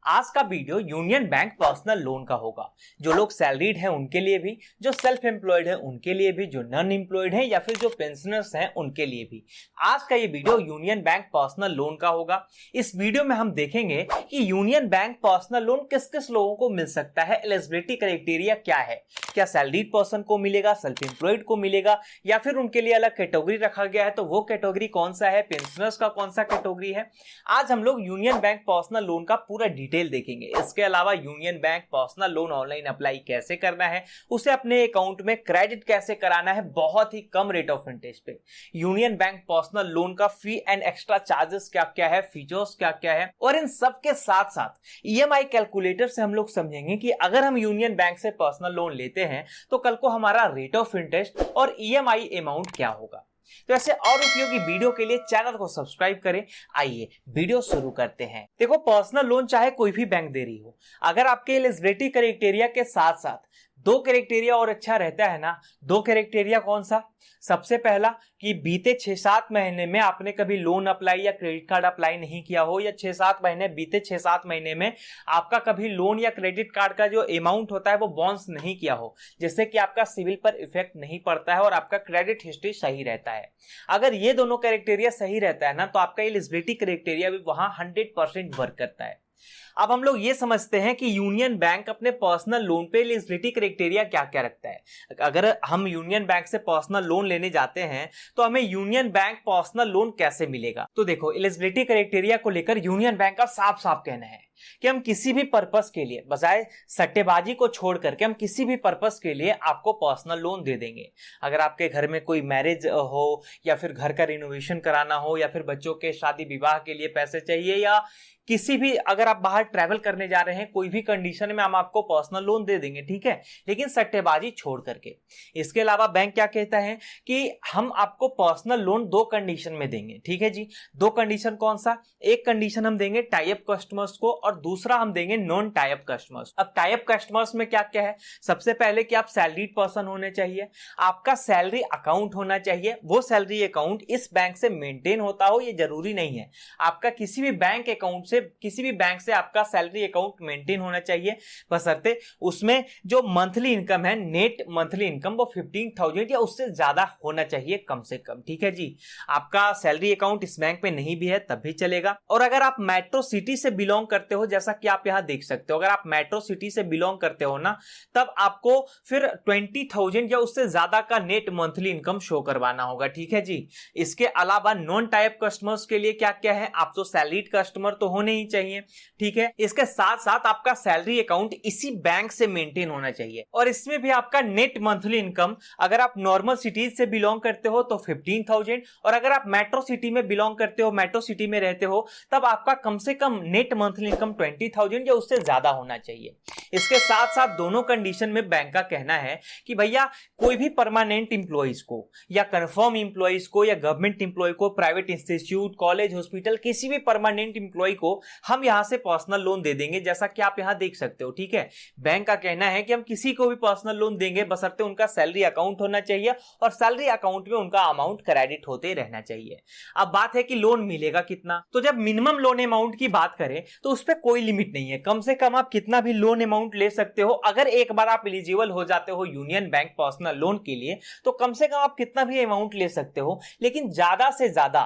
आज का video union bank personal loan का होगा। जो लोग सैलरीड हैं उनके लिए भी, जो सेल्फ एम्प्लॉयड हैं उनके लिए भी, जो नॉन एम्प्लॉयड हैं या फिर जो पेंशनर्स हैं उनके लिए भी आज का ये video union bank personal loan का होगा। इस वीडियो में हम देखेंगे कि यूनियन बैंक पर्सनल लोन किस किस लोगों को मिल सकता है, एलिजिबिलिटी क्राइटेरिया क्या है, क्या सैलरीड पर्सन को मिलेगा, सेल्फ एम्प्लॉयड को मिलेगा या फिर उनके लिए अलग कैटेगरी रखा गया है, तो वो कैटेगरी कौन सा है, पेंशनर्स का कौन सा कैटेगरी है। आज हम लोग यूनियन बैंक पर्सनल लोन का पूरा डिटेल देखेंगे। इसके अलावा union bank personal loan online apply कैसे करना है, उसे अपने अकाउंट में क्रेडिट कैसे कराना है बहुत ही कम रेट ऑफ इंटरेस्ट पे, यूनियन बैंक पर्सनल लोन का फी एंड एक्स्ट्रा चार्जेस क्या क्या है, फीचर्स क्या क्या है, और इन सब के साथ साथ ईएमआई कैलकुलेटर से हम लोग समझेंगे कि अगर हम यूनियन बैंक से पर्सनल लोन लेते हैं तो कल को हमारा रेट ऑफ इंटरेस्ट और ईएमआई अमाउंट क्या होगा। तो ऐसे और उपयोगी वीडियो के लिए चैनल को सब्सक्राइब करें। आइए वीडियो शुरू करते हैं। देखो, पर्सनल लोन चाहे कोई भी बैंक दे रही हो, अगर आपके एलिजिबिलिटी क्राइटेरिया के साथ साथ दो क्राइटेरिया और अच्छा रहता है ना। दो क्राइटेरिया कौन सा? सबसे पहला कि बीते 6-7 महीने में आपने कभी लोन अप्लाई या क्रेडिट कार्ड अप्लाई नहीं किया हो, या बीते 6-7 महीने में आपका कभी लोन या क्रेडिट कार्ड का जो अमाउंट होता है वो बाउंस नहीं किया हो, जिससे कि आपका सिविल पर इफेक्ट नहीं पड़ता है और आपका क्रेडिट हिस्ट्री सही रहता है। अगर ये दोनों क्राइटेरिया सही रहता है ना, तो आपका एलिजिबिलिटी क्राइटेरिया भी वहां 100% वर्क करता है। अब हम लोग ये समझते हैं कि यूनियन बैंक अपने पर्सनल लोन पे एलिजिबिलिटी क्राइटेरिया क्या क्या रखता है। अगर हम यूनियन बैंक से पर्सनल लोन लेने जाते हैं तो हमें यूनियन बैंक पर्सनल लोन कैसे मिलेगा। तो देखो, एलिजिबिलिटी क्राइटेरिया को लेकर यूनियन बैंक का साफ साफ कहना है कि हम किसी भी पर्पस के लिए, बजाय सट्टेबाजी को छोड़ करके, हम किसी भी पर्पस के लिए आपको पर्सनल लोन दे देंगे। अगर आपके घर में कोई मैरिज हो, या फिर घर का रिनोवेशन कराना हो, या फिर बच्चों के शादी विवाह के लिए पैसे चाहिए, या किसी भी, अगर आप बाहर ट्रैवल करने जा रहे हैं, कोई भी कंडीशन में हम आपको पर्सनल लोन दे देंगे, ठीक है, लेकिन सट्टेबाजी छोड़ करके। इसके अलावा बैंक क्या कहता है कि हम आपको पर्सनल लोन दो कंडीशन में देंगे, ठीक है जी। दो कंडीशन कौन सा? एक कंडीशन हम देंगे टाई अप कस्टमर्स को और दूसरा हम देंगे नॉन टाई अप कस्टमर्स। अब टाई अप कस्टमर्स में क्या क्या है? सबसे पहले कि आप सैलरीड पर्सन होने चाहिए, आपका सैलरी अकाउंट होना चाहिए, वो सैलरी अकाउंट इस बैंक से मेंटेन होता हो, ये जरूरी नहीं है। आपका किसी भी बैंक अकाउंट से, किसी भी बैंक से आपका सैलरी अकाउंट मेंटेन होना चाहिए, बशर्ते उसमें जो मंथली इनकम है, नेट मंथली इनकम, वो 15,000 या उससे ज्यादा होना चाहिए कम से कम, ठीक है जी। आपका सैलरी अकाउंट इस बैंक पे नहीं भी है तब भी चलेगा। और अगर आप मेट्रो सिटी से बिलोंग करते हो, जैसा कि आप यहां देख सकते हो, अगर आप मेट्रो सिटी से बिलोंग करते हो ना, तब आपको फिर 20,000 या उससे ज्यादा का नेट मंथली इनकम शो करवाना होगा, ठीक है जी। इसके अलावा नॉन टाइप कस्टमर्स के लिए क्या क्या है? आप तो सैलरीड कस्टमर तो होने ही चाहिए, ठीक है। इसके साथ साथ आपका सैलरी अकाउंट इसी बैंक से मेंटेन होना चाहिए, और इसमें भी आपका नेट मंथली इनकम, अगर आप नॉर्मल सिटीज से बिलोंग करते हो तो 15,000, और अगर आप मेट्रो सिटी में बिलोंग करते हो, मेट्रो सिटी में रहते हो, तब आपका कम से कम नेट मंथली इनकम 20,000 या उससे ज्यादा होना चाहिए। इसके साथ साथ दोनों कंडीशन में बैंक का कहना है कि भैया कोई भी परमानेंट इंप्लॉइज को या कंफर्म इंप्लॉइज को या गवर्नमेंट इंप्लॉय को, प्राइवेट इंस्टीट्यूट, कॉलेज, हॉस्पिटल, किसी भी परमानेंट इंप्लॉय को हम यहां से पर्सनल लोन दे देंगे, जैसा कि आप यहां देख सकते हो, ठीक है। बैंक का कहना है कि हम किसी को भी पर्सनल लोन देंगे, बशर्ते उनका सैलरी अकाउंट होना चाहिए और सैलरी अकाउंट में उनका अमाउंट क्रेडिट होते रहना चाहिए। अब बात है कि लोन मिलेगा कितना। तो जब मिनिमम लोन अमाउंट की बात करें तो उस पर कोई लिमिट नहीं है, कम से कम आप कितना भी लोन अमाउंट ले सकते हो। अगर एक बार आप एलिजिबल हो जाते हो यूनियन बैंक पर्सनल लोन के लिए, तो कम से कम आप कितना भी अमाउंट ले सकते हो, लेकिन ज्यादा से ज्यादा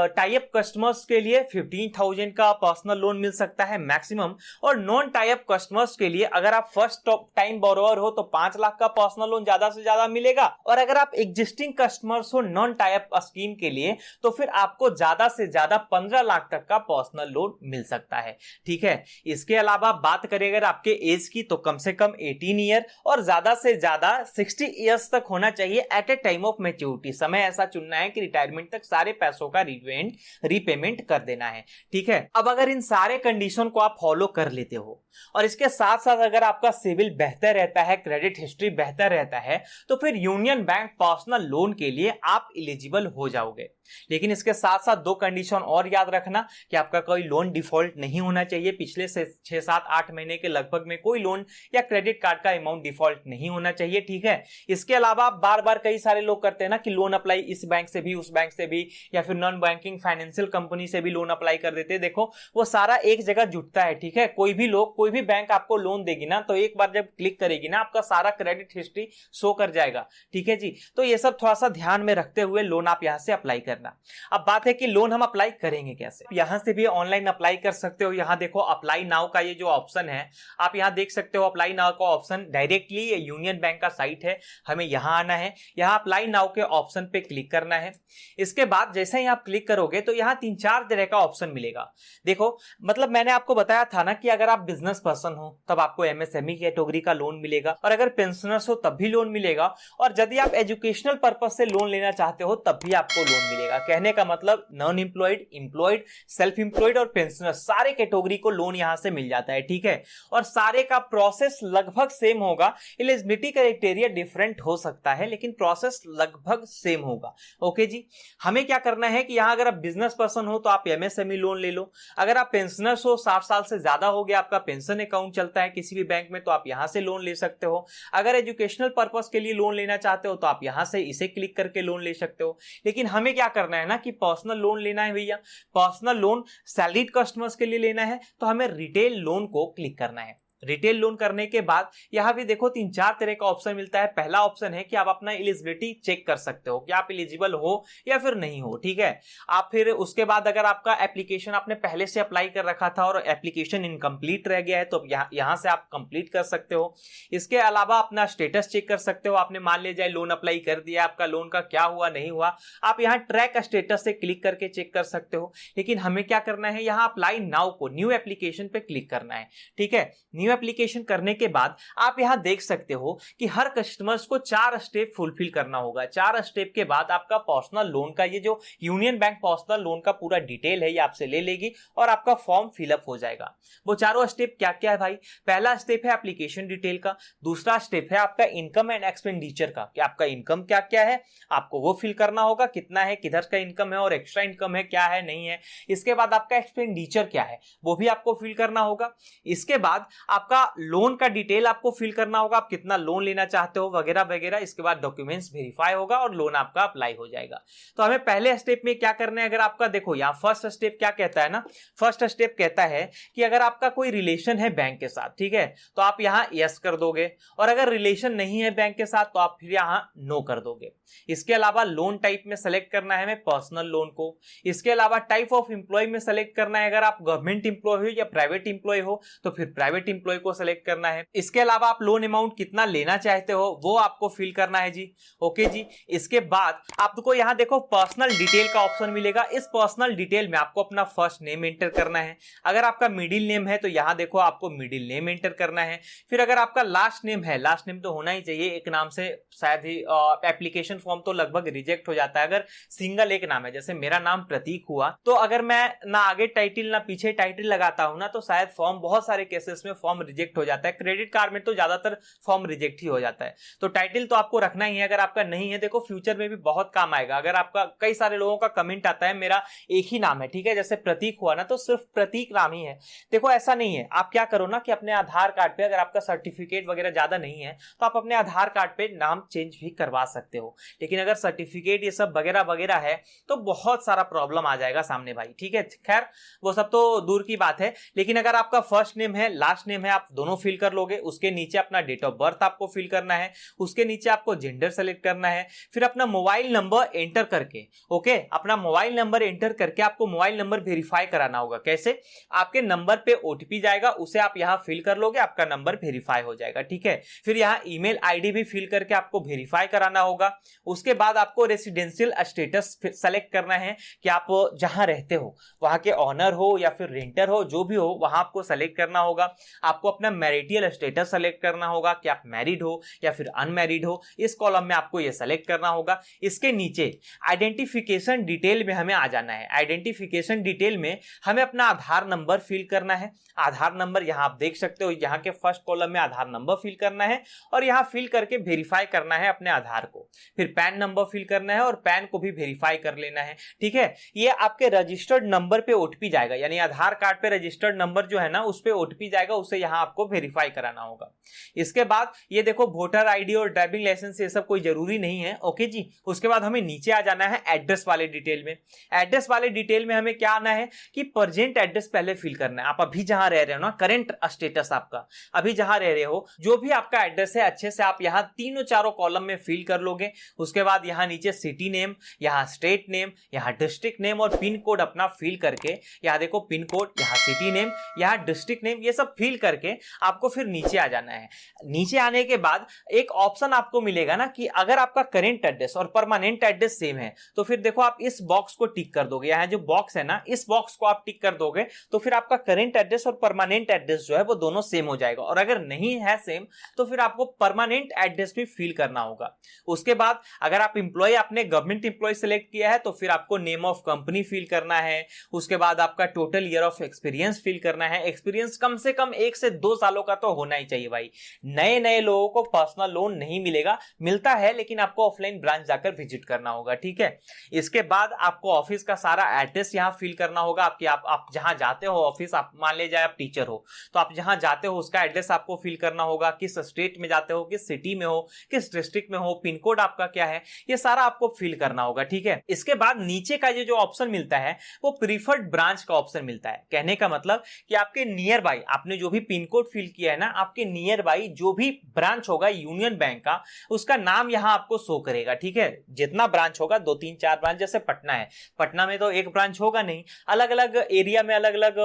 टाई अप कस्टमर्स के लिए 15,000 का पर्सनल लोन मिल सकता है मैक्सिमम, और नॉन टाई अप कस्टमर्स के लिए अगर आप फर्स्ट टाइम बोरोवर हो तो 5 लाख का पर्सनल लोन ज्यादा से ज्यादा मिलेगा, और अगर आप एग्जिस्टिंग कस्टमर्स हो नॉन टाई अप स्कीम के लिए तो फिर आपको ज्यादा से ज्यादा 15 लाख तक का पर्सनल लोन मिल सकता है, ठीक है। इसके अलावा बात करें अगर आपके एज की, तो कम से कम 18 ईयर और ज्यादा से ज्यादा 60 ईयर्स तक होना चाहिए at a time of maturity. समय ऐसा चुनना है कि रिटायरमेंट तक सारे पैसों का रीपेमेंट कर देना है, ठीक है। अब अगर इन सारे कंडीशन को आप फॉलो कर लेते हो और इसके साथ साथ अगर आपका सिविल बेहतर रहता है, क्रेडिट हिस्ट्री बेहतर रहता है, तो फिर यूनियन बैंक पर्सनल लोन के लिए आप एलिजिबल हो जाओगे। लेकिन इसके साथ साथ दो कंडीशन और याद रखना कि आपका कोई लोन डिफॉल्ट नहीं होना चाहिए। पिछले 6-7-8 महीने के लगभग में कोई लोन या क्रेडिट कार्ड का अमाउंट डिफॉल्ट नहीं होना चाहिए, ठीक है। इसके अलावा बार बार कई सारे लोग करते हैं ना कि लोन अप्लाई इस बैंक से भी, उस बैंक से भी, या फिर नॉन बैंकिंग फाइनेंशियल कंपनी से भी लोन अप्लाई कर देते हैं। देखो वो सारा एक जगह जुटता है, ठीक है। कोई भी बैंक आपको लोन देगी ना, तो एक बार जब क्लिक करेगी ना, आपका सारा क्रेडिट हिस्ट्री शो कर जाएगा, ठीक है जी। तो ये सब थोड़ा सा ध्यान में रखते हुए लोन आप यहां से अप्लाई करना। अब बात है कि लोन हम अप्लाई करेंगे कैसे। यहां से भी ऑनलाइन अप्लाई कर सकते हो। यहां देखो अप्लाई नाउ का ये जो ऑप्शन है, आप यहां देख सकते हो अप्लाई नाउ का ऑप्शन डायरेक्टली यूनियन बैंक का साइट है। हमें यहां आना है, यहां अप्लाई नाउ के ऑप्शन पे क्लिक करना है। इसके बाद जैसे ही आप क्लिक करोगे तो यहां 3-4 तरह का ऑप्शन मिलेगा। देखो मतलब मैंने आपको बताया था ना कि अगर आप बिजनेस पर्सन हो तब आपको एमएसएमई कैटेगरी का लोन मिलेगा, और अगर पेंशनर्स हो तब भी लोन मिलेगा, और यदि आप एजुकेशनल पर्पस से लोन लेना चाहते हो तब भी आपको लोन मिलेगा। कहने का मतलब non employed, employed, self employed और पेंशनर सारे कैटेगरी को लोन यहां से मिल जाता है, ठीक है। और सारे का प्रोसेस लगभग सेम होगा। एलिजिबिलिटी क्राइटेरिया डिफरेंट हो सकता है लेकिन प्रोसेस लगभग सेम होगा। ओके जी। हमें क्या करना है कि यहां अगर आप बिजनेस पर्सन हो तो आप एमएसएमई लोन ले लो। अगर आप पेंशनर्स हो, 60 साल से ज्यादा हो गया, आपका पेंशन अकाउंट चलता है किसी भी बैंक में, तो आप यहां से लोन ले सकते हो। अगर एजुकेशनल पर्पस के लिए लोन लेना चाहते हो तो आप यहां से इसे क्लिक करके लोन ले सकते हो। लेकिन हमें क्या करना है ना कि पर्सनल लोन लेना है भैया, पर्सनल लोन सैलरीड कस्टमर्स के लिए लेना है, तो हमें रिटेल लोन को क्लिक करना है। रिटेल लोन करने के बाद यहां भी देखो 3-4 तरह का ऑप्शन मिलता है। पहला ऑप्शन है कि आप अपना एलिजिबिलिटी चेक कर सकते हो कि आप एलिजिबल हो या फिर नहीं हो, ठीक है। आप फिर उसके बाद अगर आपका एप्लीकेशन आपने पहले से अप्लाई कर रखा था और एप्लीकेशन इनकम्प्लीट रह गया है तो यहां से आप कंप्लीट कर सकते हो। इसके अलावा अपना स्टेटस चेक कर सकते हो। आपने मान लीजिए लोन अप्लाई कर दिया, आपका लोन का क्या हुआ नहीं हुआ, आप यहाँ ट्रैक स्टेटस से क्लिक करके चेक कर सकते हो। लेकिन हमें क्या करना है, यहाँ अप्लाई नाउ को न्यू एप्लीकेशन पे क्लिक करना है, ठीक है। न्यू एप्लीकेशन करने के बाद आप यहां देख सकते हो कि हर कस्टमर्स को 4 स्टेप फुलफिल करना होगा। 4 स्टेप के बाद आपका पर्सनल लोन का ये जो यूनियन बैंक पर्सनल लोन का पूरा डिटेल है ये आपसे ले लेगी और आपका फॉर्म फिलअप हो जाएगा। वो चारों स्टेप क्या क्या है भाई। पहला स्टेप है एप्लीकेशन डिटेल का, दूसरा स्टेप है आपका इनकम एंड एक्सपेंडिचर का, कि आपका इनकम क्या क्या है आपको वो फिल करना होगा, कितना है, किधर का इनकम है और एक्स्ट्रा इनकम है क्या है नहीं है। इसके बाद आपका एक्सपेंडिचर क्या है वो भी आपको फिल करना होगा। इसके बाद आपका लोन का डिटेल आपको फिल करना होगा, आप कितना लोन लेना चाहते हो वगैरह वगैरह। इसके बाद डॉक्यूमेंट्स वेरीफाई होगा और लोन आपका अप्लाई हो जाएगा। तो हमें पहले स्टेप में क्या करना है, अगर आपका देखो यहाँ फर्स्ट स्टेप क्या कहता है ना, फर्स्ट स्टेप कहता है कि अगर आपका कोई रिलेशन है बैंक के साथ, ठीक है, तो आप यहाँ यस कर दोगे, और अगर रिलेशन नहीं है बैंक के साथ तो आप फिर यहाँ नो कर दोगे। इसके अलावा लोन टाइप में सेलेक्ट करना है हमें पर्सनल लोन को। इसके अलावा टाइप ऑफ एम्प्लॉय में सेलेक्ट करना है, अगर आप गवर्नमेंट एम्प्लॉय हो या प्राइवेट एम्प्लॉय हो तो फिर प्राइवेट एम्प्लॉय को सेलेक्ट करना है। इसके अलावा आप लोन अमाउंट कितना लेना चाहते हो वो आपको फिल करना है जी। ओके जी। इसके बाद आपको यहाँ देखो पर्सनल डिटेल का ऑप्शन मिलेगा। इस पर्सनल डिटेल में आपको अपना फर्स्ट नेम एंटर करना है। अगर आपका मिडिल नेम है तो यहाँ देखो आपको मिडिल नेम एंटर करना है। फिर अगर आपका लास्ट नेम है, लास्ट नेम तो होना ही चाहिए, एक नाम से शायद ही एप्लीकेशन फॉर्म तो लगभग रिजेक्ट हो जाता है अगर सिंगल एक नाम है। जैसे मेरा नाम प्रतीक हुआ तो अगर मैं ना आगे टाइटल ना पीछे टाइटल लगाता हूं ना तो शायद फॉर्म, बहुत सारे केसेस में फॉर्म रिजेक्ट हो जाता है। क्रेडिट कार्ड में तो ज्यादातर फॉर्म रिजेक्ट ही हो जाता है। तो टाइटल तो आपको रखना ही है। अगर आपका नहीं है देखो फ्यूचर में भी बहुत काम आएगा। अगर आपका, कई सारे लोगों का कमेंट आता है मेरा एक ही नाम है, ठीक है, जैसे प्रतीक हुआ ना तो सिर्फ प्रतीक नाम ही है। देखो ऐसा नहीं है। आप क्या करो ना कि अपने आधार कार्ड पे, अगर आपका सर्टिफिकेट वगैरह ज्यादा नहीं है तो आप अपने आधार कार्ड पे नाम चेंज भी करवा सकते हो। लेकिन अगर सर्टिफिकेट ये सब वगैरह वगैरह है तो बहुत सारा प्रॉब्लम आ जाएगा सामने भाई, ठीक है। खैर वो सब तो दूर की बात है। लेकिन अगर आपका फर्स्ट नेम है, लास्ट नेम है, आप दोनों फिल कर लोगे। उसके नीचे अपना डेट ऑफ बर्थ आपको फिल करना है। उसके नीचे आपको जेंडर सेलेक्ट करना है। फिर अपना मोबाइल नंबर एंटर करके, ओके, अपना मोबाइल नंबर एंटर करके आपको मोबाइल नंबर वेरीफाई कराना होगा। कैसे? आपके नंबर पे ओटीपी जाएगा, उसे आप यहां फिल कर लोगे, आपका नंबर वेरीफाई हो जाएगा, ठीक है। फिर यहां ईमेल आईडी भी फिल करके आपको वेरीफाई कराना होगा। उसके बाद आपको रेसिडेंशियल स्टेटस सेलेक्ट करना है कि आप जहां रहते हो, वहां के ऑनर हो या फिर रेंटर हो, जो भी हो, वहां आपको सेलेक्ट करना होगा। आपको अपना मैरिटियल स्टेटस सेलेक्ट करना होगा कि आप मैरिड हो या फिर अनमैरिड हो, इस कॉलम में आपको ये सेलेक्ट करना होगा। इसके नीचे आइडेंटिफिकेशन डिटेल में हमें आ जाना है। आइडेंटिफिकेशन डिटेल में हमें अपना आधार नंबर फिल करना है। आधार नंबर यहां आप देख सकते हो, यहां के फर्स्ट कॉलम में आधार नंबर फिल करना है और यहां फिल करके वेरीफाई करना है अपने आधार को। फिर पैन नंबर फिल करना है और पैन को भी वेरीफाई कर लेना है, ठीक है। ये आपके रजिस्टर्ड नंबर पे ओटीपी जाएगा, यानी आधार कार्ड पे रजिस्टर्ड नंबर जो है ना उस पे ओटीपी जाएगा, उसे यहां आपको वेरीफाई कराना होगा। इसके बाद ये देखो वोटर आईडी और ड्राइविंग लाइसेंस ये सब कोई जरूरी नहीं है, ओके जी। उसके बाद हमें नीचे आ जाना है एड्रेस वाले डिटेल में। एड्रेस वाले डिटेल में हमें क्या आना है कि प्रेजेंट एड्रेस पहले फिल करना है। आप अभी जहां रह रहे हो ना, करंट स्टेटस आपका अभी जहां रह रहे हो, जो भी आपका एड्रेस है अच्छे से आप यहां तीनों चारों कॉलम में फिल कर लोगे। उसके बाद यहां नीचे सिटी नेम, यहां स्टेट नेम, यहां डिस्ट्रिक्ट नेम और पिन कोड अपना फिल करके, यहां देखो पिन कोड, यहां सिटी नेम, यहां डिस्ट्रिक्ट नेम, ये सब फिल करके आपको फिर नीचे आ जाना है। नीचे आने के बाद एक ऑप्शन आपको मिलेगा ना कि अगर आपका करेंट एड्रेस और परमानेंट एड्रेस सेम है तो फिर देखो आप इस बॉक्स को टिक कर दोगे। यहां जो बॉक्स है ना, इस बॉक्स को आप टिक कर दोगे तो फिर आपका करेंट एड्रेस और परमानेंट एड्रेस जो है वो दोनों सेम हो जाएगा। और अगर नहीं है सेम तो फिर आपको परमानेंट एड्रेस भी फिल करना होगा। उसके बाद अगर आप इंप्लॉय, आपने गवर्नमेंट इंप्लॉय सेलेक्ट किया है तो फिर आपको नेम ऑफ कंपनी फिल करना है। उसके बाद आपका total year of experience fill करना है। एक्सपीरियंस कम से कम 1 से 2 सालों का तो होना ही चाहिए भाई। नए नए लोगों को पर्सनल लोन नहीं मिलेगा, मिलता है लेकिन आपको ऑफलाइन ब्रांच जाकर विजिट करना होगा, ठीक है। इसके बाद आपको ऑफिस का सारा एड्रेस यहां फिल करना होगा। आप जहां जाते हो ऑफिस, आप मान ले जाए आप टीचर हो तो आप जहां जाते हो उसका एड्रेस आपको फिल करना होगा। किस स्टेट में जाते हो, किस सिटी में हो, किस डिस्ट्रिक्ट में हो, पिन कोड आपका क्या है, ये सारा आपको फिल करना होगा, ठीक है। इसके बाद नीचे का ये जो ऑप्शन मिलता है वो प्रीफर्ड ब्रांच का ऑप्शन मिलता है। कहने का मतलब कि आपके नियर बाई, आपने जो भी पिन कोड फिल किया है ना, आपके नियर बाई जो भी ब्रांच होगा यूनियन बैंक का, उसका नाम यहां आपको शो करेगा, ठीक है। जितना ब्रांच होगा, 2 3 4 ब्रांच, जैसे पटना है, पटना में तो एक ब्रांच होगा नहीं, अलग अलग एरिया में अलग अलग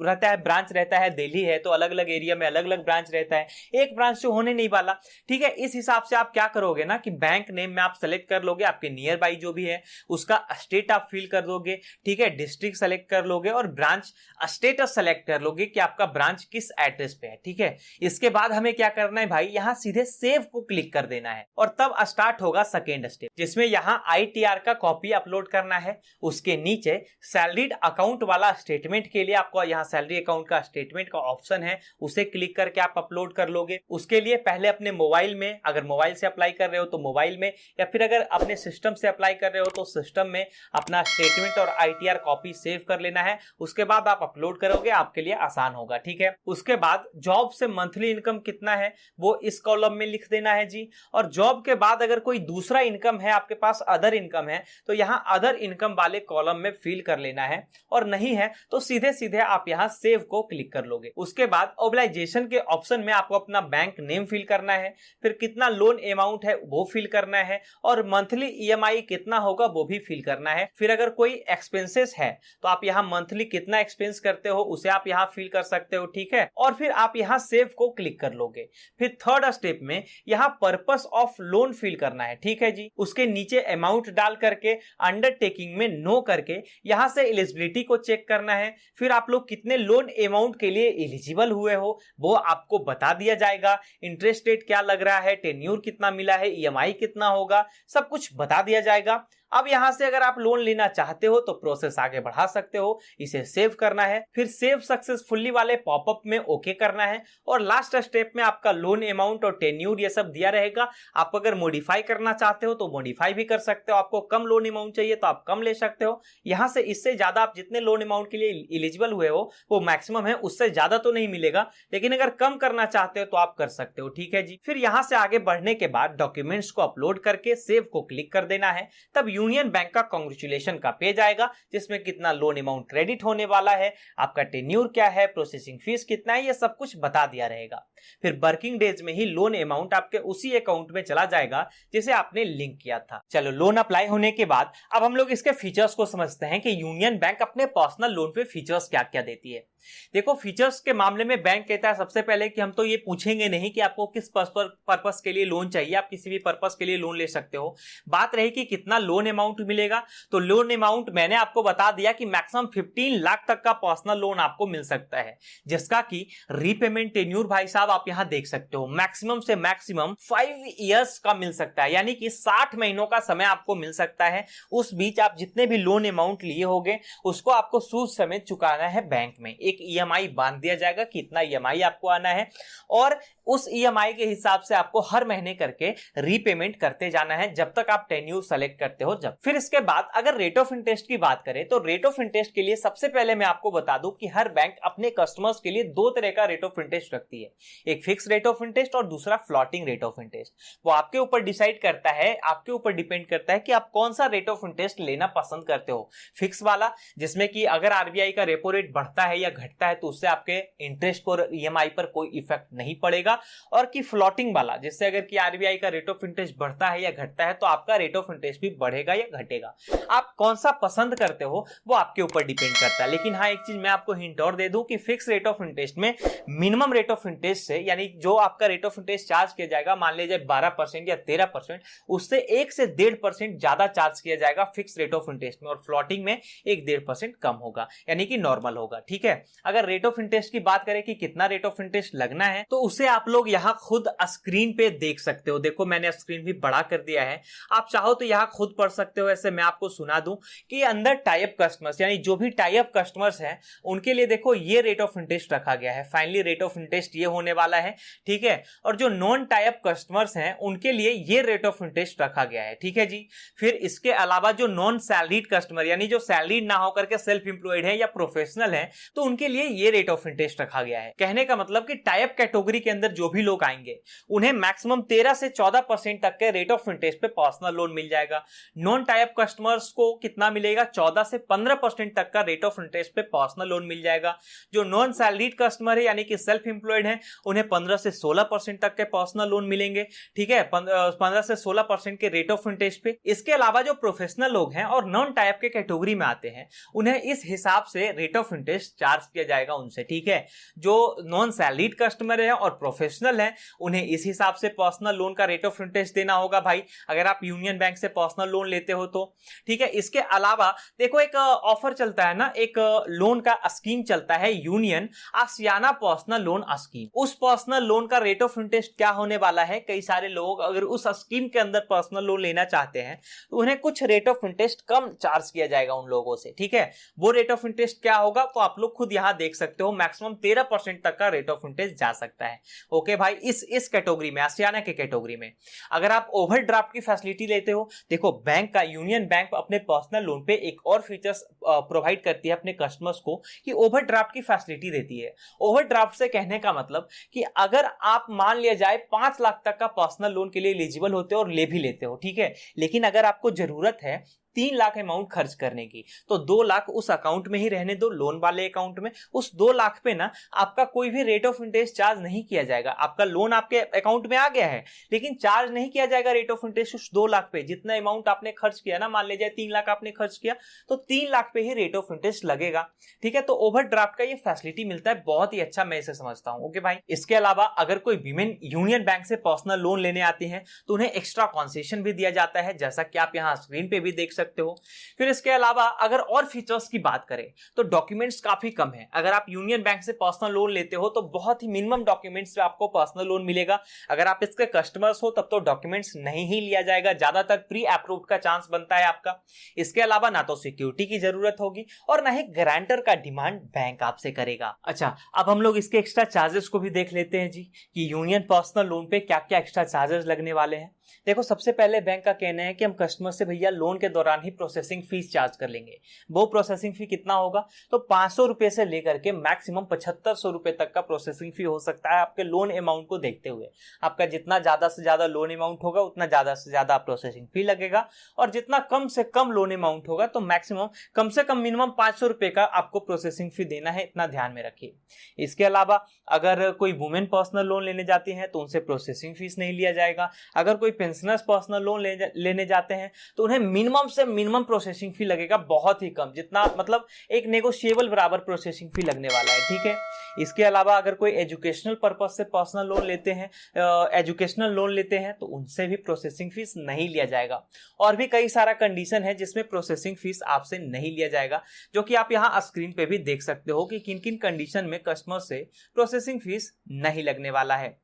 रहता है, ब्रांच रहता है। दिल्ली है तो अलग अलग एरिया में अलग अलग ब्रांच रहता है, एक ब्रांच तो होने नहीं वाला, ठीक है। इस हिसाब से आप क्या करोगे ना कि बैंक नेम में आप सेलेक्ट कर लोगे आपके नियर बाई जो भी है, उसका स्टेट आप फिल कर दोगे, ठीक है। डिस्ट्रिक्ट सेलेक्ट कर लोगे और ब्रांच स्टेटस सेलेक्ट कर लोगे कि आपका ब्रांच किस एड्रेस पे है, ठीक है। इसके बाद हमें क्या करना है भाई, यहां सीधे सेव को क्लिक कर देना है और तब स्टार्ट होगा सेकेंड स्टेप, जिसमें यहां ITR का कॉपी अपलोड करना है। उसके नीचे सैलरीड अकाउंट वाला स्टेटमेंट के लिए आपको यहां सैलरी अकाउंट का स्टेटमेंट का ऑप्शन है, उसे क्लिक करके आप अपलोड कर लोगे। उसके लिए पहले अपने मोबाइल में, अगर मोबाइल से अप्लाई कर रहे हो तो मोबाइल में, या फिर अगर अपने सिस्टम से अप्लाई कर रहे हो तो सिस्टम में अपना स्टेटमेंट और ITR कॉपी सेव कर लेना है। उसके बाद आप अपलोड करोगे, आपके लिए आसान होगा, ठीक है। उसके बाद जॉब से मंथली इनकम कितना है वो इस कॉलम में लिख देना है जी। और जॉब के बाद अगर कोई दूसरा इनकम है आपके पास, अदर इनकम है, तो यहां अदर इनकम वाले कॉलम में फिल कर लेना है। और नहीं है तो सीधे सीधे आप यहां सेव को क्लिक कर लोगे। उसके बाद ओब्लाइजेशन के ऑप्शन में आपको अपना बैंक नेम फिल करना है, फिर कितना लोन अमाउंट है वो फिल करना है, और मंथली EMI कितना होगा वो भी फिल करना है। फिर अगर कोई एक्सपेंसेस है तो आप यहां मंथली कितना एक्सपेंस करते हो उसे आप यहां फिल कर सकते हो, ठीक है। और फिर आप यहां सेव को क्लिक कर लोगे। फिर थर्ड स्टेप में यहां पर्पस ऑफ लोन फिल करना है, ठीक है जी। उसके नीचे अमाउंट डाल करके अंडरटेकिंग में नो करके यहां से एलिजिबिलिटी को चेक करना है। फिर आप लोग कितने लोन अमाउंट के लिए एलिजिबल हुए हो वो आपको बता दिया जाएगा। इंटरेस्ट रेट क्या लग रहा है, टेन्यूर कितना मिला है, EMI कितना होगा, सब कुछ बता दिया जाएगा। अब यहां से अगर आप लोन लेना चाहते हो तो प्रोसेस आगे बढ़ा सकते हो। इसे सेव करना है, फिर सेव सक्सेसफुली वाले पॉपअप में ओके करना है, और लास्ट स्टेप में आपका लोन अमाउंट और टेन्यूर ये सब दिया रहेगा। आप अगर मॉडिफाई करना चाहते हो तो मॉडिफाई भी कर सकते हो, आपको कम लोन अमाउंट चाहिए तो आप कम ले सकते हो। यहां से इससे ज्यादा आप जितने लोन अमाउंट के लिए एलिजिबल हुए हो वो मैक्सिमम है, उससे ज्यादा तो नहीं मिलेगा, लेकिन अगर कम करना चाहते हो तो आप कर सकते हो, ठीक है जी। फिर यहां से आगे बढ़ने के बाद डॉक्यूमेंट्स को अपलोड करके सेव को क्लिक कर देना है। तब यूनियन बैंक का कांग्रेचुलेशन का पेज आएगा जिसमें कितना लोन अमाउंट क्रेडिट होने वाला है, आपका टेन्यूर क्या है, प्रोसेसिंग फीस कितना है, ये सब कुछ बता दिया रहेगा। फिर वर्किंग डेज में ही लोन अमाउंट आपके उसी अकाउंट में चला जाएगा जिसे आपने लिंक किया था। चलो, लोन अप्लाई होने के बाद अब हम लोग इसके फीचर्स को समझते हैं कि यूनियन बैंक अपने पर्सनल लोन पे फीचर्स क्या क्या देती है। देखो फीचर्स के मामले में बैंक कहता है सबसे पहले कि हम तो ये पूछेंगे नहीं कि आपको किस पर्पस के लिए लोन चाहिए, आप किसी भी पर्पस के लिए लोन ले सकते हो। बात रही कि कितना लोन अमाउंट मिलेगा, तो लोन अमाउंट मैंने आपको बता दिया कि मैक्सिमम 15 लाख तक का पर्सनल लोन आपको मिल सकता है, जिसका कि रीपेमेंट टेन्यूर भाई साहब आप यहां देख सकते हो मैक्सिमम से मैक्सिमम 5 इयर्स का मिल सकता है, यानी कि 60 महीनों का समय आपको मिल सकता है। उस बीच आप जितने भी लोन अमाउंट लिए होंगे उसको आपको सूद समेत चुकाना है बैंक में। एक ईएमआई बांध दिया जाएगा कि इतना ईएमआई आपको आना है और उस ईएमआई के हिसाब से आपको हर महीने करके रीपेमेंट करते जाना है जब तक आप टेन्यूर सेलेक्ट करते हो जब। फिर इसके बाद अगर रेट ऑफ इंटरेस्ट की बात करें तो रेट ऑफ इंटरेस्ट के लिए सबसे पहले मैं आपको बता दूं कि हर बैंक अपने कस्टमर्स के लिए दो तरह का रेट ऑफ इंटरेस्ट रखती है, एक फिक्स रेट ऑफ इंटरेस्ट और दूसरा फ्लोटिंग रेट ऑफ इंटरेस्ट। वो आपके ऊपर डिसाइड करता है, आपके ऊपर डिपेंड करता है कि आप कौन सा रेट ऑफ इंटरेस्ट लेना पसंद करते हो। फिक्स वाला जिसमें कि अगर आरबीआई का रेपो रेट बढ़ता है या घटता है तो उससे आपके इंटरेस्ट और ईएमआई पर कोई इफेक्ट नहीं पड़ेगा, और कि फ्लोटिंग वाला जिससे अगर कि आरबीआई का रेट ऑफ इंटरेस्ट बढ़ता है या घटता है तो आपका रेट ऑफ इंटरेस्ट भी बढ़ेगा या घटेगा। आप कौन सा पसंद करते हो वो आपके ऊपर डिपेंड करता है। लेकिन हाँ, एक चीज मैं आपको हिंट और दे दूं कि फिक्स रेट ऑफ इंटरेस्ट में मिनिमम रेट ऑफ इंटरेस्ट से, यानी जो आपका रेट ऑफ इंटरेस्ट चार्ज किया जाएगा, मान लीजिए 12% या 13%, उससे 1 से 1.5% ज्यादा चार्ज किया जाएगा फिक्स रेट ऑफ इंटरेस्ट में, और फ्लोटिंग में 1-1.5% कम होगा, यानी कि नॉर्मल होगा। ठीक है, अगर रेट ऑफ इंटरेस्ट की बात करें कि कितना रेट ऑफ इंटरेस्ट लगना है तो उसे आप लोग यहां खुद स्क्रीन पे देख सकते हो। देखो मैंने स्क्रीन भी बड़ा कर दिया है, आप चाहो तो यहां खुद पढ़ सकते हो। ऐसे मैं आपको सुना दूं कि अंदर टाई अप कस्टमर्स, यानी जो भी टाई अप कस्टमर्स हैं उनके लिए देखो ये रेट ऑफ इंटरेस्ट रखा गया है। फाइनली रेट ऑफ इंटरेस्ट ये होने वाला है, ठीक है। और जो नॉन टाई अप कस्टमर्स हैं उनके लिए ये रेट ऑफ इंटरेस्ट रखा गया है, ठीक है जी। फिर इसके अलावा जो नॉन सैलरीड कस्टमर, यानी जो सैलरीड ना होकर के सेल्फ एम्प्लॉयड है या प्रोफेशनल है, तो उनके लिए ये रेट ऑफ इंटरेस्ट रखा गया है। कहने का मतलब कि टाई अप कैटेगरी के अंदर जो भी लोग आएंगे उन्हें मैक्सिमम 13 से 14% तक के रेट ऑफ इंटरेस्ट पे पर्सनल लोन मिल जाएगा। नॉन टाई अप कस्टमर्स को कितना मिलेगा, 14 से 15% तक का रेट ऑफ इंटरेस्ट पे पर्सनल लोन मिल जाएगा। जो नॉन सैलरीड कस्टमर है यानी कि सेल्फ एम्प्लॉयड है उन्हें 15 से 16% तक के पर्सनल लोन मिलेंगे, ठीक है, 15 से 16% के रेट ऑफ इंटरेस्ट पे। इसके अलावा जो प्रोफेशनल लोग हैं और नॉन टाई अप के कैटेगरी में आते हैं उन्हें इस हिसाब से रेट ऑफ इंटरेस्ट चार्ज किया जाएगा उनसे, ठीक है। जो नॉन सैलरीड कस्टमर है और प्रोफेशनल है उन्हें इस हिसाब से पर्सनल लोन का रेट ऑफ इंटरेस्ट देना होगा भाई, अगर आप यूनियन बैंक से पर्सनल लोन लेते हो तो, ठीक है। इसके अलावा देखो एक ऑफर चलता है ना, एक लोन का स्कीम चलता है यूनियन आसियाना पर्सनल लोन स्कीम। उस पर्सनल लोन का रेट ऑफ इंटरेस्ट क्या होने वाला है, कई सारे लोग अगर उस स्कीम के अंदर पर्सनल लोन लेना चाहते हैं तो उन्हें कुछ rate of interest come charge किया जाएगा उन लोगों से, ठीक है। वो रेट ऑफ इंटरेस्ट क्या होगा तो आप लोग खुद यहां देख सकते हो, मैक्सिमम 13% तक का रेट ऑफ इंटरेस्ट जा सकता है। ओके भाई, इस कैटेगरी में, आसियाना के कैटेगरी में। अगर आप ओवरड्राफ्ट की फैसिलिटी लेते हो, देखो बैंक का, यूनियन बैंक अपने पर्सनल लोन पे एक और फीचर्स प्रोवाइड करती है अपने कस्टमर्स को कि ओवरड्राफ्ट की फैसिलिटी देती है। ओवरड्राफ्ट से कहने का मतलब कि अगर आप मान लिया जाए 5 लाख तक का पर्सनल लोन के लिए एलिजिबल होते हो और ले भी लेते हो, ठीक है, लेकिन अगर आपको जरूरत है 3 लाख अमाउंट खर्च करने की तो 2 लाख उस अकाउंट में ही रहने दो, लोन वाले अकाउंट में। उस 2 लाख पे ना आपका कोई भी रेट ऑफ इंटरेस्ट चार्ज नहीं किया जाएगा। आपका लोन आपके अकाउंट में आ गया है लेकिन चार्ज नहीं किया जाएगा रेट ऑफ इंटरेस्ट उस 2 लाख पे। जितना अमाउंट आपने खर्च किया ना, मान लीजिए 3 लाख आपने खर्च किया तो 3 लाख पे ही रेट ऑफ इंटरेस्ट लगेगा, ठीक है। तो ओवरड्राफ्ट का ये फैसिलिटी मिलता है, बहुत ही अच्छा, मैं इसे समझता हूं। ओके भाई, इसके अलावा अगर कोई विमेन यूनियन बैंक से पर्सनल लोन लेने आती है तो उन्हें एक्स्ट्रा कंसेशन भी दिया जाता है, जैसा कि आप यहां स्क्रीन पे भी देख सकते हो। फिर इसके अलावा अगर और फीचर्स की बात करें तो डॉक्यूमेंट्स काफी कम है। अगर आप यूनियन बैंक से पर्सनल लोन लेते हो तो बहुत ही मिनिमम डॉक्यूमेंट्स पे आपको पर्सनल लोन मिलेगा। अगर आप इसके कस्टमर्स हो तब तो डॉक्यूमेंट्स नहीं ही लिया जाएगा, ज्यादातर प्री अप्रूव्ड का चांस बनता है आपका। इसके अलावा ना तो सिक्योरिटी की जरूरत होगी और ना ही गारंटर का डिमांड बैंक आपसे करेगा। अच्छा, अब हम लोग इसके एक्स्ट्रा चार्जेस को भी देख लेते हैं जी कि यूनियन पर्सनल लोन पे क्या क्या एक्स्ट्रा चार्जेस लगने वाले हैं। देखो सबसे पहले बैंक का कहना है कि हम कस्टमर से भैया लोन के दौरान ही प्रोसेसिंग फीस चार्ज कर लेंगे। वो प्रोसेसिंग फी कितना होगा तो 500 रुपए से लेकर के मैक्सिमम 7500 रुपए तक का प्रोसेसिंग फी हो सकता है आपके लोन अमाउंट को देखते हुए। आपका जितना ज्यादा से ज्यादा लोन अमाउंट होगा उतना ज्यादा से ज्यादा प्रोसेसिंग फी लगेगा, और जितना कम से कम लोन अमाउंट होगा तो मैक्सिमम कम से कम मिनिमम 500 रुपए का आपको प्रोसेसिंग फी देना है, इतना ध्यान में रखिए। इसके अलावा अगर कोई वुमेन पर्सनल लोन लेने जाती है तो उनसे प्रोसेसिंग फीस नहीं लिया जाएगा। अगर कोई पेंशनर्स पर्सनल लोन लेने जाते हैं तो उन्हें मिनिमम से मिनिमम प्रोसेसिंग फी लगेगा बहुत ही कम, जितना मतलब एक नेगोशिएबल बराबर प्रोसेसिंग फी लगने वाला है, ठीक है। इसके अलावा अगर कोई एजुकेशनल पर्पज से पर्सनल लोन लेते हैं, एजुकेशनल लोन लेते हैं तो उनसे भी प्रोसेसिंग फीस नहीं लिया जाएगा। और भी कई सारा कंडीशन है जिसमें प्रोसेसिंग फीस आपसे नहीं लिया जाएगा, जो कि आप यहाँ स्क्रीन पे भी देख सकते हो कि किन किन कंडीशन में कस्टमर से प्रोसेसिंग फीस नहीं लगने वाला है।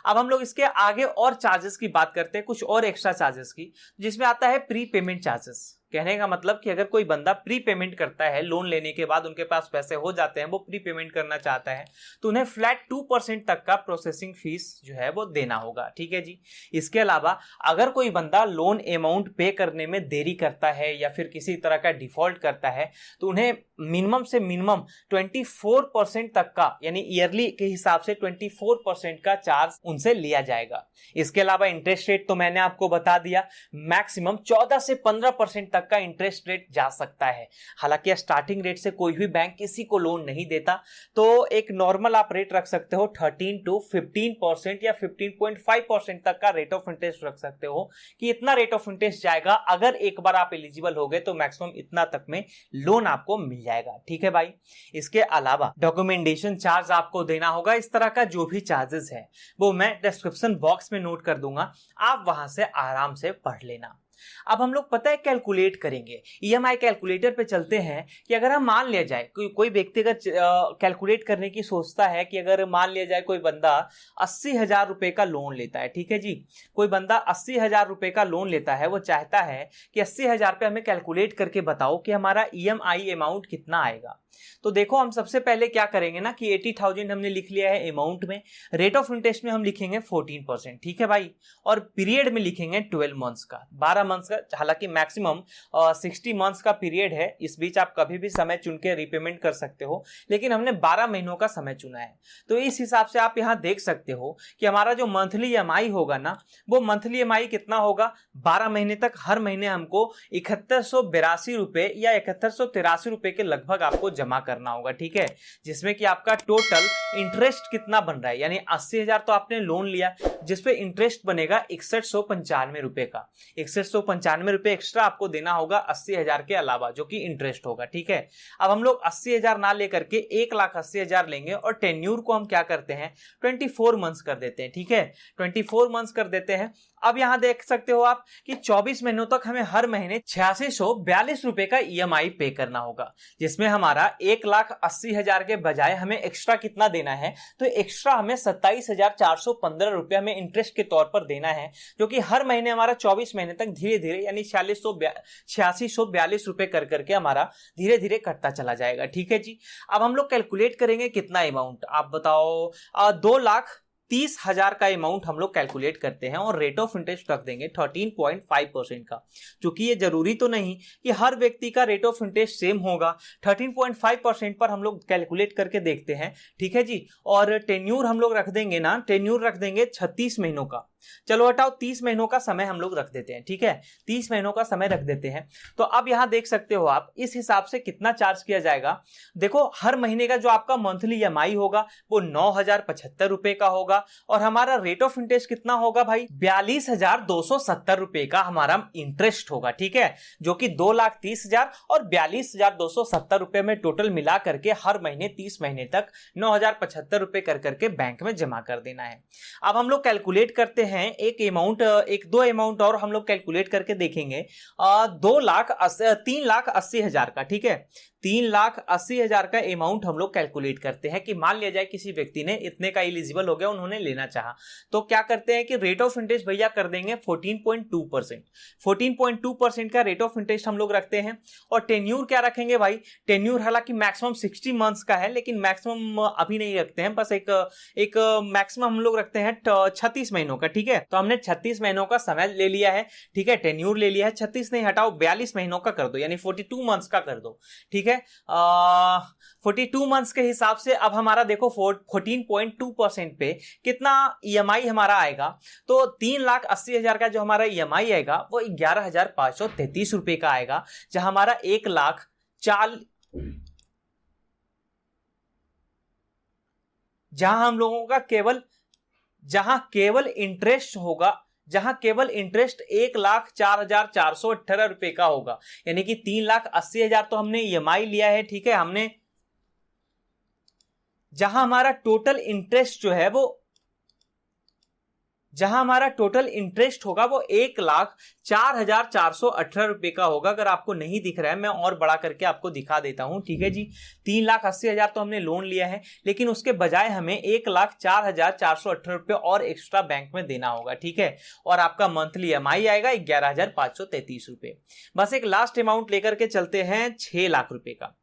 अब हम लोग इसके आगे और चार्जेस की बात करते हैं, कुछ और एक्स्ट्रा चार्जेस की, जिसमें आता है प्री पेमेंट चार्जेस। कहने का मतलब कि अगर कोई बंदा प्री पेमेंट करता है, लोन लेने के बाद उनके पास पैसे हो जाते हैं, वो प्री पेमेंट करना चाहता है, तो उन्हें फ्लैट 2% तक का प्रोसेसिंग फीस जो है वो देना होगा, ठीक है जी। इसके अलावा अगर कोई बंदा लोन अमाउंट पे करने में देरी करता है या फिर किसी तरह का डिफॉल्ट करता है तो उन्हें मिनिमम से मिनिमम 24% तक का, यानी ईयरली के हिसाब से 24% का चार्ज उनसे लिया जाएगा। इसके अलावा इंटरेस्ट रेट तो मैंने आपको बता दिया, मैक्सिमम 14 से 15% का इंटरेस्ट रेट जा सकता है। हालांकि स्टार्टिंग रेट से कोई भी बैंक किसी को लोन नहीं देता, तो एक नॉर्मल आप रेट रख सकते हो 13 to 15% या 15.5% तक का रेट ऑफ इंटरेस्ट रख सकते हो कि इतना रेट ऑफ इंटरेस्ट जाएगा। अगर एक बार आप एलिजिबल हो गए तो मैक्सिमम इतना तक में लोन आपको मिल जाएगा, ठीक है भाई। इसके अलावा डॉक्यूमेंटेशन चार्ज आपको देना होगा। इस तरह का जो भी चार्जेस है वो मैं डिस्क्रिप्शन बॉक्स में नोट कर दूंगा, आप वहां से आराम से पढ़ लेना। अब हम लोग पता है कैलकुलेट करेंगे, ईएमआई कैलकुलेटर पे चलते हैं कि अगर हम मान लिया जाए कोई व्यक्ति अगर कैलकुलेट करने की सोचता है कि अगर मान लिया जाए कोई बंदा 80,000 रुपए का लोन लेता है, ठीक है जी, कोई बंदा 80,000 रुपए का लोन लेता है, वो चाहता है कि 80,000 पे हमें कैलकुलेट करके बताओ कि हमारा ईएमआई अमाउंट कितना आएगा। तो देखो हम सबसे पहले क्या करेंगे ना कि 80,000 हमने लिख लिया है अमाउंट में, रेट ऑफ इंटरेस्ट में हम लिखेंगे 14%, ठीक है भाई, और पीरियड में लिखेंगे 12 मंथ्स का, 12 मंथ्स का। हालांकि मैक्सिमम 60 मंथ्स का पीरियड है, इस बीच आप कभी भी समय चुन के रीपेमेंट कर सकते हो, लेकिन हमने 12 महीनों का समय चुना है। तो इस हिसाब से आप यहां देख सकते हो कि हमारा जो मंथली ईएमआई होगा ना, वो मंथली ईएमआई कितना होगा, 12 महीने तक हर महीने हमको 7182 रुपए या 7183 रुपए के लगभग आपको जमा करना होगा, ठीक है। जिसमें कि आपका टोटल इंटरेस्ट कितना बन रहा है, यानी 80,000 तो आपने लोन लिया, जिसपे इंटरेस्ट बनेगा 6195 रुपए का। 6195 रुपए एक्स्ट्रा आपको देना होगा 80,000 के अलावा, जो कि इंटरेस्ट होगा, ठीक है। अब हम लोग 80,000 ना लेकर के 1,80,000 लेंगे और टेन्यूर को हम क्या करते हैं 24 मंथ्स कर देते हैं, ठीक है, 24 मंथ्स कर देते हैं। अब यहां देख सकते हो आप कि 24 महीनों तक हमें हर महीने 8642 रुपए का ईएमआई पे करना होगा, जिसमें हमारा 1,80,000 के बजाय हमें एक्स्ट्रा कितना देना है, तो एक्स्ट्रा हमें 27,415 रुपए हमें इंटरेस्ट के तौर पर देना है, जो कि हर महीने हमारा 24 महीने तक धीरे धीरे यानी 8642 रुपए कर करके हमारा धीरे धीरे कटता चला जाएगा, ठीक है जी। अब हम लोग कैलकुलेट करेंगे कितना अमाउंट, आप बताओ 2,30,000 का अमाउंट हम लोग कैलकुलेट करते हैं और रेट ऑफ इंटरेस्ट रख देंगे 13.5% का। क्योंकि ये जरूरी तो नहीं कि हर व्यक्ति का रेट ऑफ इंटरेस्ट सेम होगा, 13.5% पर हम लोग कैलकुलेट करके देखते हैं, ठीक है जी। और टेन्यूर हम लोग रख देंगे ना, टेन्यूर रख देंगे 36 महीनों का। चलो हटाओ, 30 महीनों का समय हम लोग रख देते हैं, ठीक है, 30 महीनों का समय रख देते हैं। तो अब यहां देख सकते हो आप इस हिसाब से कितना चार्ज किया जाएगा। देखो हर महीने का जो आपका मंथली ईएमआई होगा वो 9,075 रुपए का होगा और हमारा रेट ऑफ इंटरेस्ट कितना होगा भाई 42,270 रुपए का हमारा इंटरेस्ट होगा, ठीक है, जो कि 2,30,000 और 42,270 रुपए में टोटल मिला करके हर महीने 30 महीने तक 9,075 रुपए कर करके बैंक में जमा कर देना है। अब हम लोग कैलकुलेट करते हैं एक दो अमाउंट और हम लोग कैलकुलेट करके देखेंगे 3,80,000 का, ठीक है, 3,80,000 का अमाउंट हम लोग कैलकुलेट करते हैं कि मान लिया जाए किसी व्यक्ति ने इतने का एलिजिबल हो गया, उन्होंने लेना चाहा, तो क्या करते हैं कि रेट ऑफ इंटरेस्ट भैया कर देंगे 14.2%। 14.2% का रेट ऑफ इंटरेस्ट हम लोग रखते हैं और टेन्यूर क्या रखेंगे भाई, टेन्यूर हालांकि मैक्सिमम 60 मंथ्स का है, लेकिन मैक्सिमम अभी नहीं रखते हैं, बस एक मैक्सिमम हम लोग रखते हैं 36 महीनों का, ठीक है। तो हमने 36 महीनों का समय ले लिया है, ठीक है, टेन्यूर ले लिया है, 36 नहीं हटाओ 42 महीनों का कर दो, यानी 42 मंथ्स का कर दो, ठीक है। 42 मंथ्स के हिसाब से अब हमारा देखो 14.2% पे कितना ईएमआई हमारा आएगा, तो 3,80,000 का जो हमारा ईएमआई आएगा वो 11,533 रुपए का आएगा, जहां हमारा 1,04,000 जहां हम लोगों का केवल इंटरेस्ट होगा, जहां केवल इंटरेस्ट 1,04,418 रुपए का होगा, यानी कि 3,80,000 तो हमने EMI लिया है, ठीक है, हमने जहां हमारा टोटल इंटरेस्ट होगा वो 1,04,418 रुपए का होगा। अगर आपको नहीं दिख रहा है मैं और बड़ा करके आपको दिखा देता हूं, ठीक है जी। 3,80,000 तो हमने लोन लिया है, लेकिन उसके बजाय हमें 1,04,418 रुपए और एक्स्ट्रा बैंक में देना होगा, ठीक है। और आपका मंथली EMI आएगा 11,533 रुपए। बस एक लास्ट अमाउंट लेकर के चलते हैं 6 लाख रुपए का।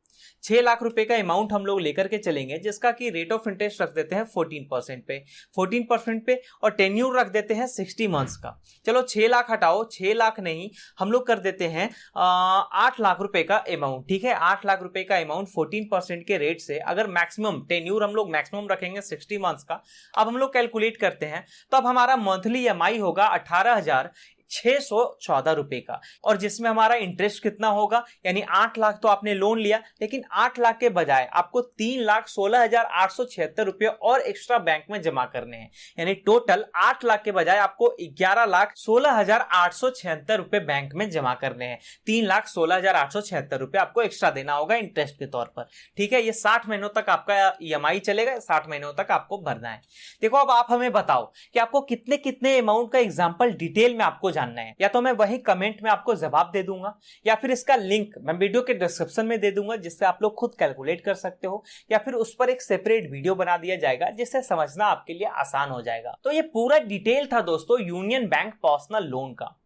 6 लाख रुपए का अमाउंट हम लोग लेकर के चलेंगे, जिसका कि रेट ऑफ इंटरेस्ट रख देते हैं 14% पे और टेन्यूर रख देते हैं 60 मंथ्स का। चलो 6 लाख हटाओ, 6 लाख नहीं, हम लोग कर देते हैं 8 लाख रुपए का अमाउंट, ठीक है। 8 लाख रुपए का अमाउंट 14% के रेट से, अगर मैक्सिमम टेन्यूर हम लोग मैक्सिमम रखेंगे 60 मंथ्स का। अब हम लोग कैलकुलेट करते हैं, तो अब हमारा मंथली EMI होगा 18,614 रुपए का, और जिसमें हमारा इंटरेस्ट कितना होगा, यानी 8 लाख तो आपने लोन लिया, लेकिन 8 लाख के बजाय आपको 3,16,876 रुपए और एक्स्ट्रा बैंक में जमा करने हैं, यानी टोटल 8 लाख के बजाय आपको 11,16,876 रुपए बैंक में जमा करने हैं। 3,16,876 रुपए आपको एक्स्ट्रा देना होगा इंटरेस्ट के तौर पर, ठीक है। ये 60 महीनों तक आपका EMI चलेगा, 60 महीनों तक आपको भरना है। देखो अब आप हमें बताओ कि आपको कितने कितने अमाउंट का एग्जाम्पल डिटेल में आपको जानना है, या तो मैं वही कमेंट में आपको जवाब दे दूंगा, या फिर इसका लिंक मैं वीडियो के डिस्क्रिप्शन में दे दूंगा, जिससे आप लोग खुद कैलकुलेट कर सकते हो, या फिर उस पर एक सेपरेट वीडियो बना दिया जाएगा, जिससे समझना आपके लिए आसान हो जाएगा। तो ये पूरा डिटेल था दोस्तों यूनियन बैंक पर्सनल लोन का,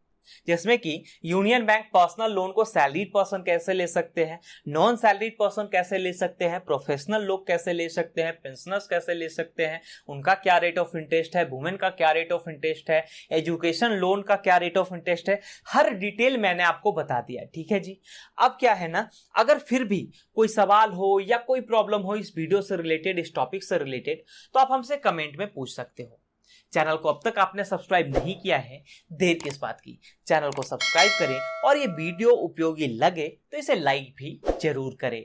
जिसमें कि यूनियन बैंक पर्सनल लोन को सैलरीड पर्सन कैसे ले सकते हैं, नॉन सैलरीड पर्सन कैसे ले सकते हैं, प्रोफेशनल लोग कैसे ले सकते हैं, पेंशनर्स कैसे ले सकते हैं, उनका क्या रेट ऑफ इंटरेस्ट है, वुमेन का क्या रेट ऑफ इंटरेस्ट है, एजुकेशन लोन का क्या रेट ऑफ इंटरेस्ट है, हर डिटेल मैंने आपको बता दिया, ठीक है जी। अब क्या है ना, अगर फिर भी कोई सवाल हो या कोई प्रॉब्लम हो इस वीडियो से रिलेटेड, इस टॉपिक से रिलेटेड, तो आप हमसे कमेंट में पूछ सकते हो। चैनल को अब तक आपने सब्सक्राइब नहीं किया है, देर किस बात की, चैनल को सब्सक्राइब करें, और ये वीडियो उपयोगी लगे तो इसे लाइक भी जरूर करें।